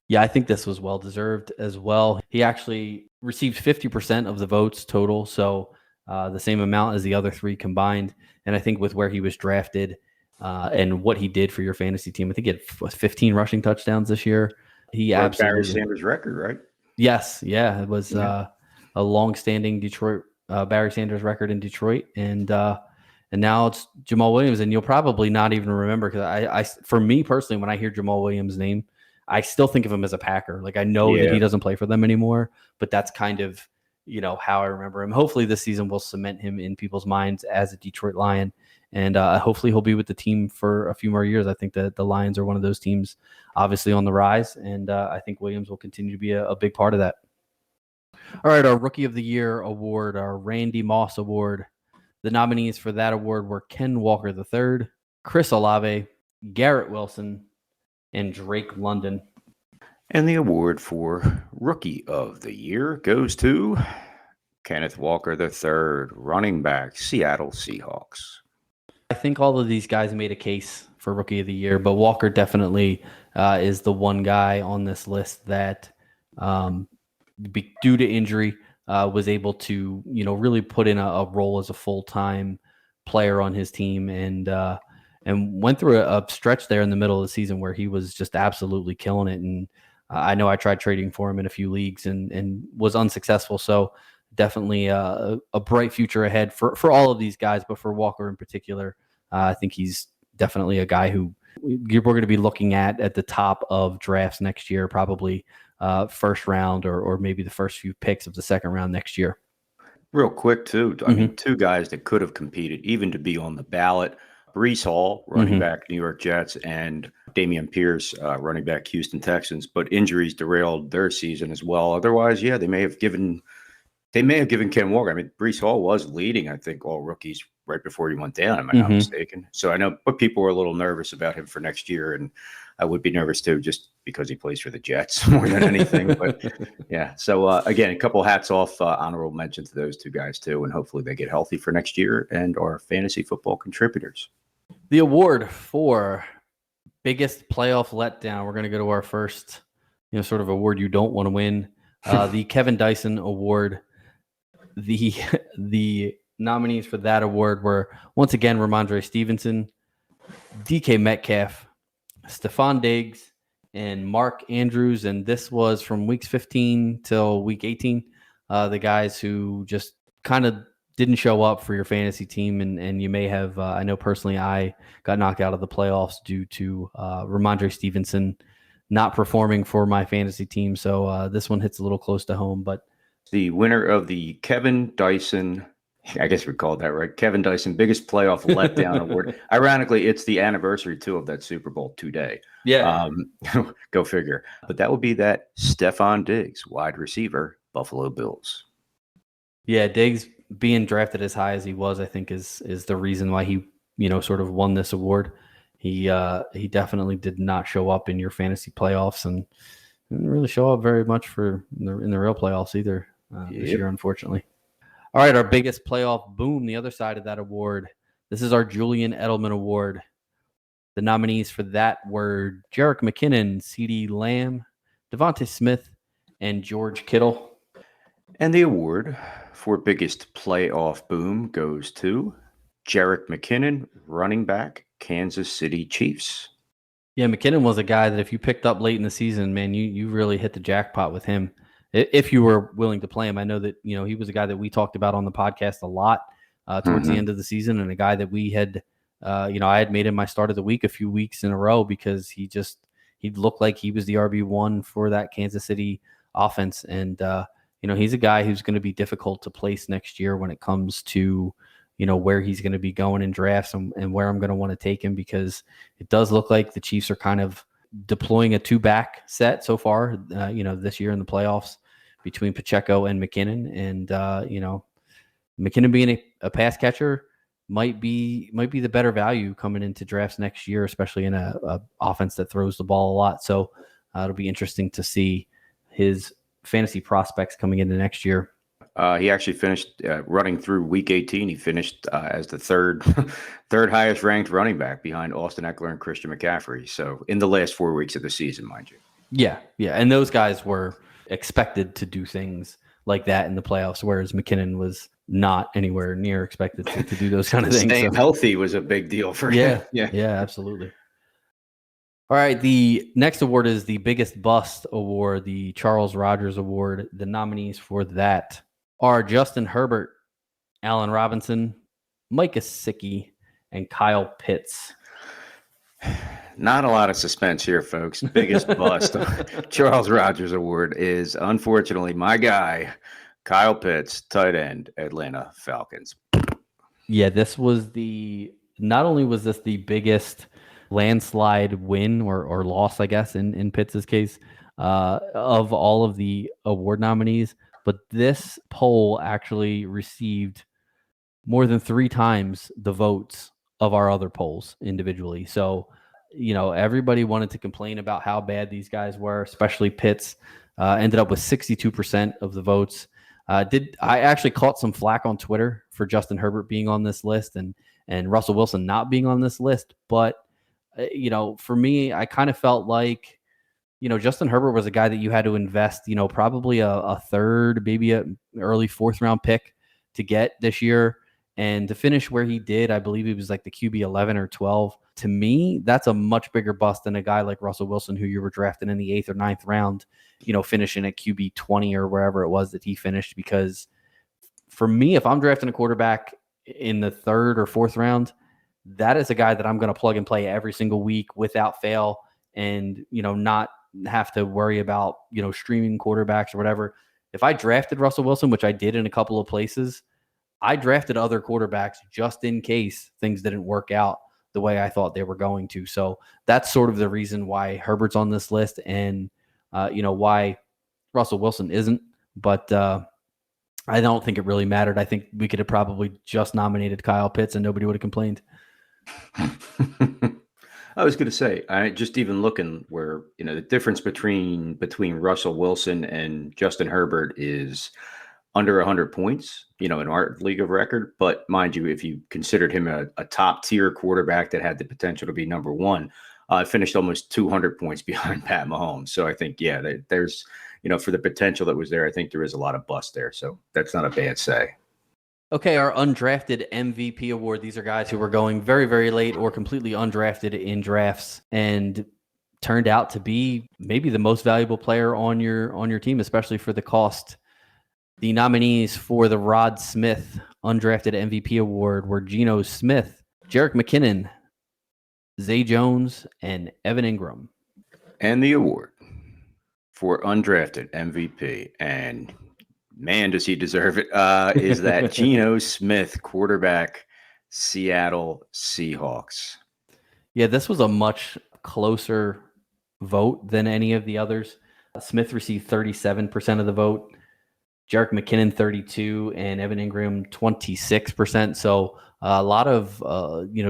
Yeah, I think this was well-deserved as well. He actually received 50% of the votes total, so the same amount as the other three combined. And I think with where he was drafted and what he did for your fantasy team, I think he had 15 rushing touchdowns this year. He absolutely Barry Sanders' record, right? Yes, yeah, it was a long-standing Detroit Barry Sanders record in Detroit, and now it's Jamal Williams, and you'll probably not even remember because I for me personally, when I hear Jamal Williams' name, I still think of him as a Packer. Like I know that he doesn't play for them anymore, but that's kind of how I remember him. Hopefully this season will cement him in people's minds as a Detroit Lion, and hopefully he'll be with the team for a few more years. I think that the Lions are one of those teams obviously on the rise, and I think Williams will continue to be a big part of that. All right, our Rookie of the Year award, our Randy Moss Award. The nominees for that award were Ken Walker III, Chris Olave, Garrett Wilson, and Drake London. And the award for Rookie of the Year goes to Kenneth Walker III, running back, Seattle Seahawks. I think all of these guys made a case for Rookie of the Year, but Walker definitely is the one guy on this list that, due to injury, was able to, really put in a role as a full-time player on his team, and went through a stretch there in the middle of the season where he was just absolutely killing it. And I know I tried trading for him in a few leagues and was unsuccessful. So definitely a bright future ahead for all of these guys, but for Walker in particular, I think he's definitely a guy who we're going to be looking at the top of drafts next year, probably first round or maybe the first few picks of the second round next year. Real quick, too. I mean, two guys that could have competed, even to be on the ballot. Breece Hall, running back, New York Jets, and Dameon Pierce, running back, Houston Texans. But injuries derailed their season as well. Otherwise, they may have given Ken Walker. I mean, Breece Hall was leading, I think, all rookies right before he went down, am I not mistaken? So I know, but people were a little nervous about him for next year, and I would be nervous too, just because he plays for the Jets more than anything. But yeah, so again, a couple hats off, honorable mention to those two guys too, and hopefully they get healthy for next year and are fantasy football contributors. The award for biggest playoff letdown. We're going to go to our first, sort of award you don't want to win. The Kevin Dyson Award. The nominees for that award were once again Ramondre Stevenson, DK Metcalf, Stephon Diggs, and Mark Andrews. And this was from weeks 15 till week 18. The guys who just kind of didn't show up for your fantasy team, and you may have, I know personally I got knocked out of the playoffs due to Ramondre Stevenson not performing for my fantasy team. So this one hits a little close to home. But the winner of the Kevin Dyson, I guess we called that right, Kevin Dyson Biggest Playoff Letdown Award. Ironically, it's the anniversary too of that Super Bowl today. Yeah. Go figure. But that would be that Stephon Diggs, wide receiver, Buffalo Bills. Yeah, Diggs being drafted as high as he was, I think is the reason why he, sort of won this award. He definitely did not show up in your fantasy playoffs and didn't really show up very much in the real playoffs either this year, unfortunately. All right, our biggest playoff boom, the other side of that award. This is our Julian Edelman Award. The nominees for that were Jerick McKinnon, CeeDee Lamb, Devonta Smith, and George Kittle. And the award for biggest playoff boom goes to Jerick McKinnon, running back, Kansas City Chiefs. Yeah, McKinnon was a guy that if you picked up late in the season, man, you really hit the jackpot with him. If you were willing to play him. I know that, he was a guy that we talked about on the podcast a lot towards the end of the season, and a guy that we had, I had made him my start of the week a few weeks in a row because he looked like he was the RB1 for that Kansas City offense. And, he's a guy who's going to be difficult to place next year when it comes to, where he's going to be going in drafts and where I'm going to want to take him, because it does look like the Chiefs are kind of deploying a two-back set so far, this year in the playoffs between Pacheco and McKinnon. And, McKinnon being a pass catcher, might be the better value coming into drafts next year, especially in a offense that throws the ball a lot. So it'll be interesting to see his fantasy prospects coming into next year. He actually finished running through week 18. He finished as the third highest ranked running back behind Austin Eckler and Christian McCaffrey. So in the last 4 weeks of the season, mind you. Yeah. And those guys were expected to do things like that in the playoffs, whereas McKinnon was not anywhere near expected to do those kind of things. Staying healthy was a big deal for him. Yeah, absolutely. All right, the next award is the Biggest Bust Award, the Charles Rogers Award. The nominees for that are Justin Herbert, Allen Robinson, Mike Gesicki, and Kyle Pitts. Not a lot of suspense here, folks. Biggest bust Charles Rogers Award is, unfortunately, my guy, Kyle Pitts, tight end, Atlanta Falcons. Yeah, this was not only was this the biggest landslide win or loss, I guess, in Pitts' case, of all of the award nominees, but this poll actually received more than 3 times the votes of our other polls individually. So, everybody wanted to complain about how bad these guys were, especially Pitts. Ended up with 62% of the votes. I actually caught some flack on Twitter for Justin Herbert being on this list and Russell Wilson not being on this list. But, for me, I kind of felt like, Justin Herbert was a guy that you had to invest, probably a third, maybe an early 4th round pick to get this year. And to finish where he did, I believe he was like the QB 11 or 12. To me, that's a much bigger bust than a guy like Russell Wilson, who you were drafting in the 8th or 9th round, finishing at QB 20 or wherever it was that he finished. Because for me, if I'm drafting a quarterback in the 3rd or 4th round, that is a guy that I'm going to plug and play every single week without fail and, not have to worry about, streaming quarterbacks or whatever. If I drafted Russell Wilson, which I did in a couple of places, I drafted other quarterbacks just in case things didn't work out the way I thought they were going to. So that's sort of the reason why Herbert's on this list and, why Russell Wilson isn't. But I don't think it really mattered. I think we could have probably just nominated Kyle Pitts and nobody would have complained. I was going to say, I just even looking where, the difference between Russell Wilson and Justin Herbert is under 100 points, in our league of record. But mind you, if you considered him a top tier quarterback that had the potential to be number one, finished almost 200 points behind Pat Mahomes. So I think, there's, for the potential that was there, I think there is a lot of bust there. So that's not a bad say. Okay, our undrafted MVP award. These are guys who were going very, very late or completely undrafted in drafts and turned out to be maybe the most valuable player on your team, especially for the cost. The nominees for the Rod Smith undrafted MVP award were Geno Smith, Jerick McKinnon, Zay Jones, and Evan Ingram. And the award for undrafted MVP, and man, does he deserve it, is that Geno Smith, quarterback, Seattle Seahawks. Yeah, this was a much closer vote than any of the others. Smith received 37% of the vote. Jerick McKinnon 32% and Evan Ingram 26%. So a lot of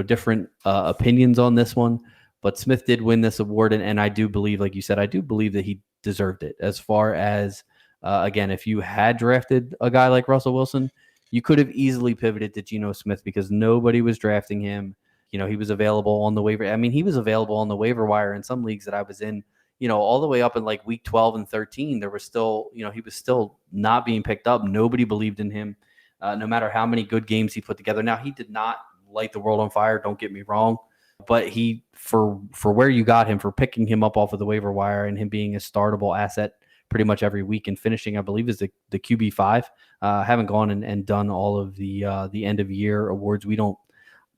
different opinions on this one. But Smith did win this award, and I do believe, like you said, I do believe that he deserved it. As far as again, if you had drafted a guy like Russell Wilson, you could have easily pivoted to Geno Smith because nobody was drafting him. He was available on the waiver. I mean, he was available on the waiver wire in some leagues that I was in. All the way up in like week 12 and 13, there was still, he was still not being picked up. Nobody believed in him, no matter how many good games he put together. Now, he did not light the world on fire, don't get me wrong, but he, for where you got him, for picking him up off of the waiver wire and him being a startable asset pretty much every week and finishing, I believe, is the QB5. Haven't gone and done all of the end of year awards. We don't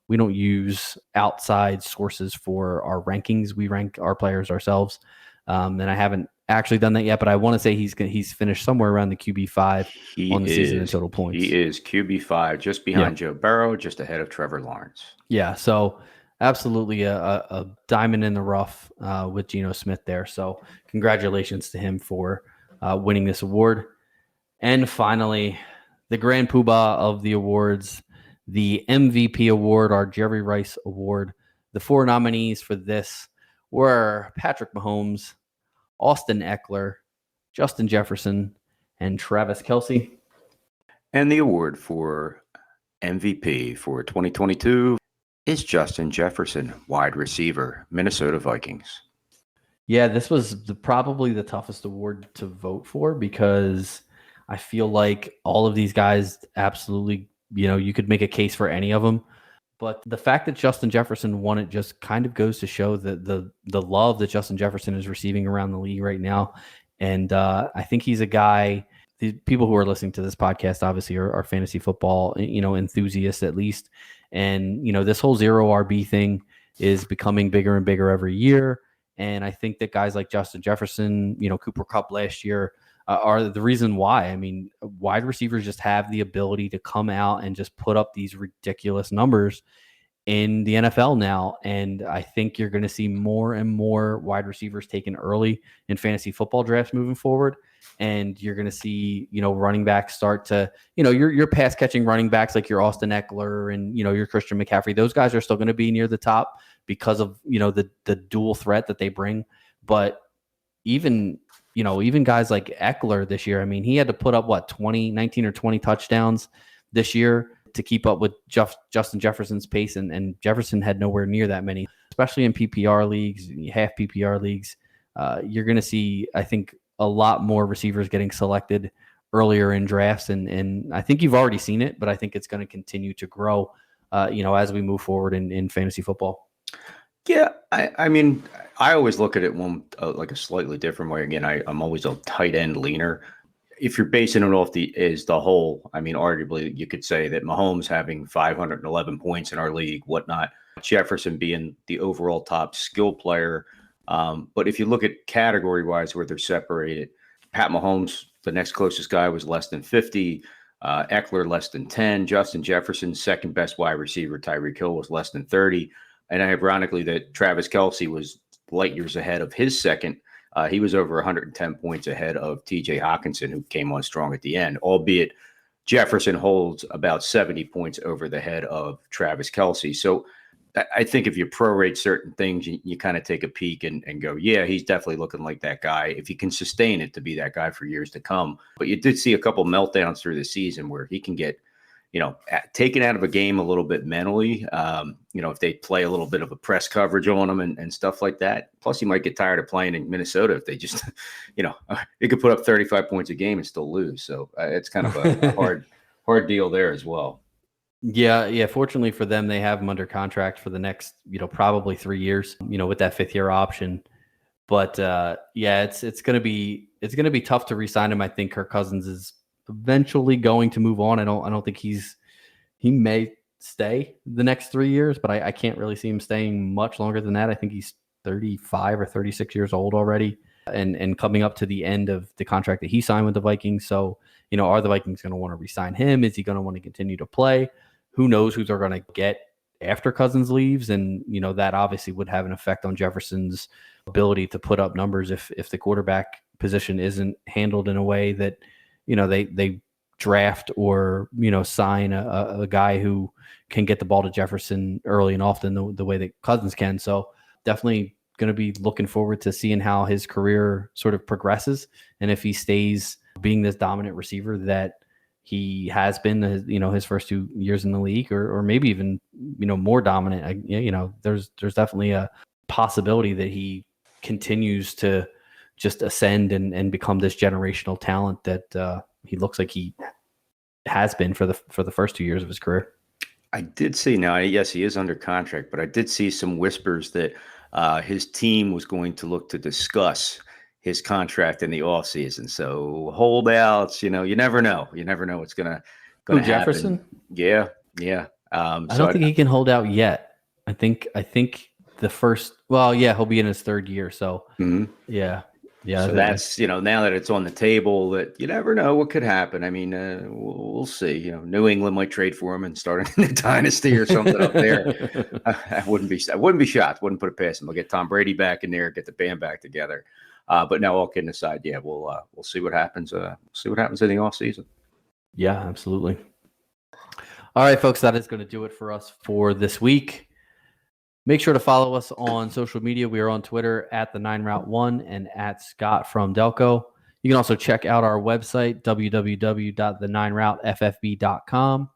use outside sources for our rankings. We rank our players ourselves. And I haven't actually done that yet, but I want to say he's finished somewhere around the QB5 on the season in total points. He is QB5, just behind Joe Burrow, just ahead of Trevor Lawrence. Yeah, so absolutely a diamond in the rough with Geno Smith there. So congratulations to him for winning this award. And finally, the grand poobah of the awards, the MVP award, our Jerry Rice Award. The 4 nominees for this were Patrick Mahomes, Austin Eckler, Justin Jefferson, and Travis Kelce. And the award for MVP for 2022 is Justin Jefferson, wide receiver, Minnesota Vikings. Yeah, this was probably the toughest award to vote for because I feel like all of these guys absolutely, you could make a case for any of them. But the fact that Justin Jefferson won it just kind of goes to show that the love that Justin Jefferson is receiving around the league right now. And I think he's a guy, the people who are listening to this podcast obviously are fantasy football, enthusiasts at least. And, this whole zero RB thing is becoming bigger and bigger every year. And I think that guys like Justin Jefferson, Cooper Kupp last year are the reason why. I mean, wide receivers just have the ability to come out and just put up these ridiculous numbers in the NFL now. And I think you're going to see more and more wide receivers taken early in fantasy football drafts moving forward. And you're going to see, running backs start to, your pass catching running backs like your Austin Eckler and, your Christian McCaffrey. Those guys are still going to be near the top because of, the dual threat that they bring. But even guys like Eckler this year, I mean, he had to put up 19 or 20 touchdowns this year to keep up with Justin Jefferson's pace. And Jefferson had nowhere near that many, especially in PPR leagues, half PPR leagues. You're going to see, I think, a lot more receivers getting selected earlier in drafts. And I think you've already seen it, but I think it's going to continue to grow, as we move forward in fantasy football. Yeah, I mean, I always look at it like a slightly different way. Again, I'm always a tight end leaner. If you're basing it off the whole, I mean, arguably you could say that Mahomes having 511 points in our league, whatnot, Jefferson being the overall top skill player. But if you look at category wise where they're separated, Pat Mahomes, the next closest guy, was less than 50. Eckler less than 10. Justin Jefferson, second best wide receiver, Tyreek Hill, was less than 30. And ironically, that Travis Kelce was light years ahead of his second. He was over 110 points ahead of TJ Hawkinson, who came on strong at the end, albeit Jefferson holds about 70 points over the head of Travis Kelce. So I think if you prorate certain things, you kind of take a peek and go, yeah, he's definitely looking like that guy if he can sustain it to be that guy for years to come. But you did see a couple meltdowns through the season where he can get, taken out of a game a little bit mentally, if they play a little bit of a press coverage on him and stuff like that. Plus, he might get tired of playing in Minnesota if they just, they could put up 35 points a game and still lose. So it's kind of a hard deal there as well. Yeah. Fortunately for them, they have him under contract for the next, probably 3 years, with that 5th year option. But it's going to be tough to re-sign him. I think Kirk Cousins is eventually going to move on. I don't think he may stay the next 3 years, but I can't really see him staying much longer than that. I think he's 35 or 36 years old already and coming up to the end of the contract that he signed with the Vikings. So, are the Vikings going to want to re-sign him? Is he going to want to continue to play? Who knows who they're going to get after Cousins leaves? And, that obviously would have an effect on Jefferson's ability to put up numbers if the quarterback position isn't handled in a way that, they draft or, sign a guy who can get the ball to Jefferson early and often the way that Cousins can. So definitely going to be looking forward to seeing how his career sort of progresses. And if he stays being this dominant receiver that he has been, his first 2 years in the league, or maybe even, more dominant. There's definitely a possibility that he continues to just ascend and become this generational talent that he looks like he has been for the first 2 years of his career. I did see now, yes, he is under contract, but I did see some whispers that his team was going to look to discuss his contract in the offseason. So holdouts, you never know. You never know what's going to happen. Jefferson? Yeah. I don't think he can hold out yet. I think the first, he'll be in his 3rd year. So yeah. So that's, now that it's on the table, that you never know what could happen. I mean, we'll see. New England might trade for him and start a dynasty or something up there. I wouldn't be shocked. Wouldn't put it past him. We'll get Tom Brady back in there, get the band back together. But now, all kidding aside, we'll see what happens. See what happens in the offseason. Yeah, absolutely. All right, folks, that is going to do it for us for this week. Make sure to follow us on social media. We are on Twitter at the 9route1 and at Scott from Delco. You can also check out our website, www.the9routeffb.com.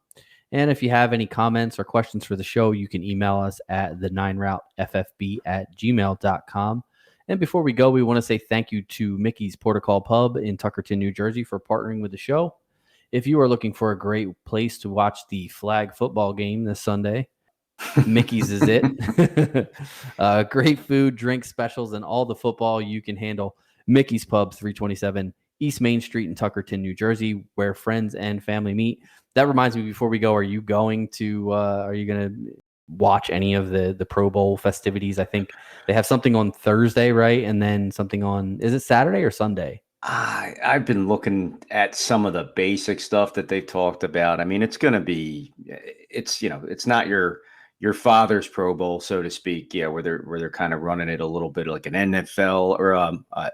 And if you have any comments or questions for the show, you can email us at the9routeffb@gmail.com. And before we go, we want to say thank you to Mickey's Protocol Pub in Tuckerton, New Jersey for partnering with the show. If you are looking for a great place to watch the flag football game this Sunday, Mickey's is it. Great food, drink specials, and all the football you can handle. Mickey's Pub, 327 East Main Street in Tuckerton, New Jersey, where friends and family meet. That reminds me, before we go, are you going to watch any of the Pro Bowl festivities? I think they have something on Thursday, right? And then something on, is it Saturday or Sunday? I've been looking at some of the basic stuff that they've talked about. I mean, it's going to be, it's not your father's Pro Bowl, so to speak. Yeah, where they're kind of running it a little bit like an NFL or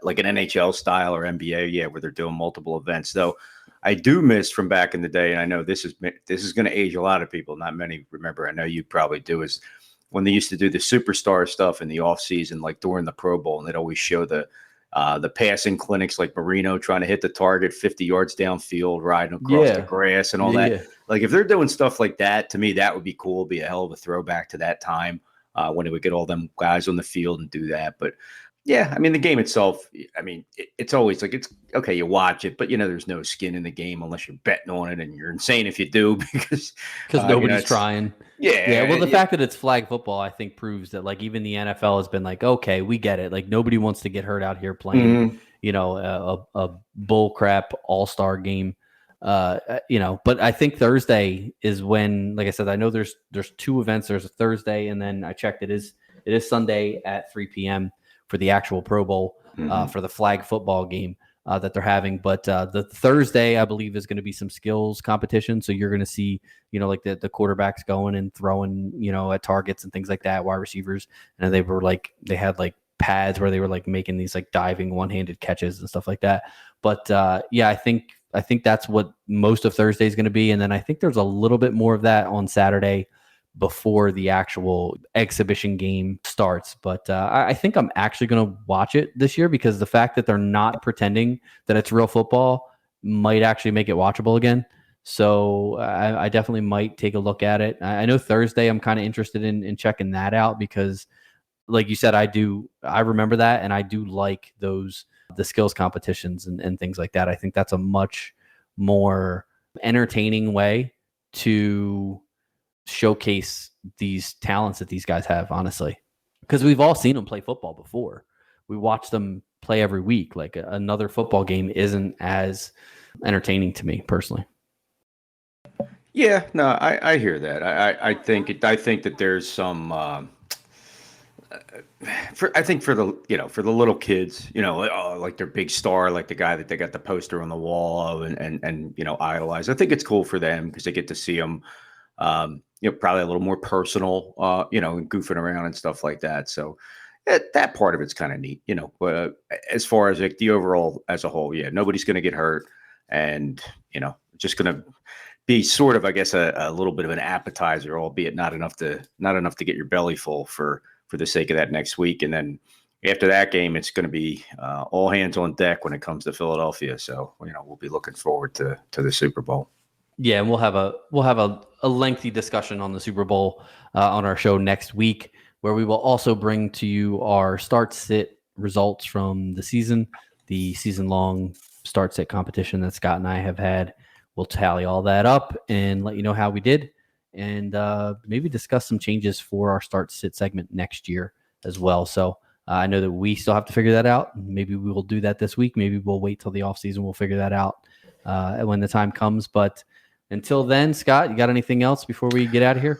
like an NHL style or NBA. Yeah, where they're doing multiple events. Though I do miss from back in the day, and I know this is going to age a lot of people. Not many remember. I know you probably do. Is when they used to do the superstar stuff in the off season, like during the Pro Bowl, and they'd always show the passing clinics like Marino trying to hit the target 50 yards downfield, riding across the grass and all that. Yeah. Like if they're doing stuff like that, to me, that would be cool. It'd be a hell of a throwback to that time when they would get all them guys on the field and do that. But yeah, I mean, the game itself, I mean, it's always like, it's okay, you watch it, but there's no skin in the game unless you're betting on it, and you're insane if you do because nobody's trying. Yeah. Well, the fact that it's flag football, I think, proves that like even the NFL has been like, okay, we get it. Like nobody wants to get hurt out here playing, a bull crap all-star game. But I think Thursday is when, like I said, I know there's two events. There's a Thursday, and then I checked, it is Sunday at 3 p.m. for the actual Pro Bowl, for the flag football game that they're having. But the Thursday, I believe, is going to be some skills competition. So you're going to see, like the quarterbacks going and throwing, at targets and things like that, wide receivers. And they had like pads where they were like making these like diving one-handed catches and stuff like that. But I think that's what most of Thursday is going to be. And then I think there's a little bit more of that on Saturday before the actual exhibition game starts. But I think I'm actually going to watch it this year, because the fact that they're not pretending that it's real football might actually make it watchable again. So I definitely might take a look at it. I know Thursday I'm kind of interested in checking that out, because like you said, I remember that, and I do like the skills competitions and things like that. I think that's a much more entertaining way to showcase these talents that these guys have, honestly, because we've all seen them play football before. We watch them play every week. Like another football game isn't as entertaining to me personally. Yeah, no, I hear that. I think that there's some for the little kids, like their big star, like the guy that they got the poster on the wall of and idolize. I think it's cool for them because they get to see them probably a little more personal, and goofing around and stuff like that. So that part of it's kind of neat, but as far as like the overall as a whole, nobody's going to get hurt, and, just going to be sort of, I guess, a little bit of an appetizer, albeit not enough to get your belly full for the sake of that next week. And then after that game, it's going to be all hands on deck when it comes to Philadelphia. So, we'll be looking forward to the Super Bowl. Yeah, and we'll have a lengthy discussion on the Super Bowl on our show next week, where we will also bring to you our start-sit results from the season, the season-long start-sit competition that Scott and I have had. We'll tally all that up and let you know how we did, and maybe discuss some changes for our start-sit segment next year as well. So I know that we still have to figure that out. Maybe we will do that this week. Maybe we'll wait till the offseason. We'll figure that out when the time comes. But until then, Scott, you got anything else before we get out of here?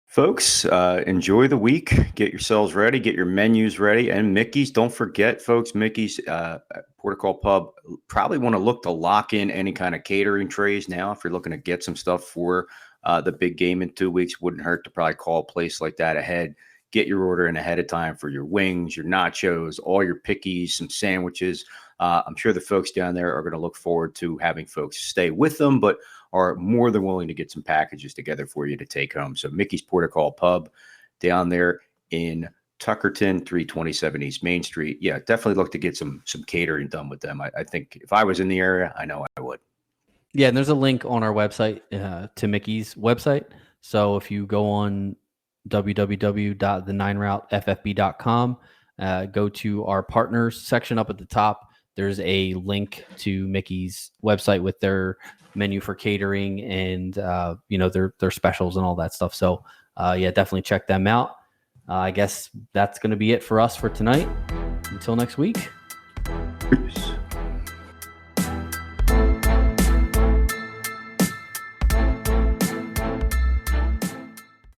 Folks, enjoy the week. Get yourselves ready. Get your menus ready. And Mickey's, don't forget, folks, Mickey's Protocol Pub, probably want to look to lock in any kind of catering trays now. If you're looking to get some stuff for the big game in 2 weeks, wouldn't hurt to probably call a place like that ahead. Get your order in ahead of time for your wings, your nachos, all your pickies, some sandwiches. I'm sure the folks down there are going to look forward to having folks stay with them, but are more than willing to get some packages together for you to take home. So Mickey's Protocol Pub down there in Tuckerton, 327 East Main Street. Yeah, definitely look to get some catering done with them. I think if I was in the area, I know I would. Yeah, and there's a link on our website to Mickey's website. So if you go on www.the9routeFFB.com, go to our partners section up at the top. There's a link to Mickey's website with their menu for catering and their specials and all that stuff. So yeah, definitely check them out. I guess that's going to be it for us for tonight. Until next week. Peace.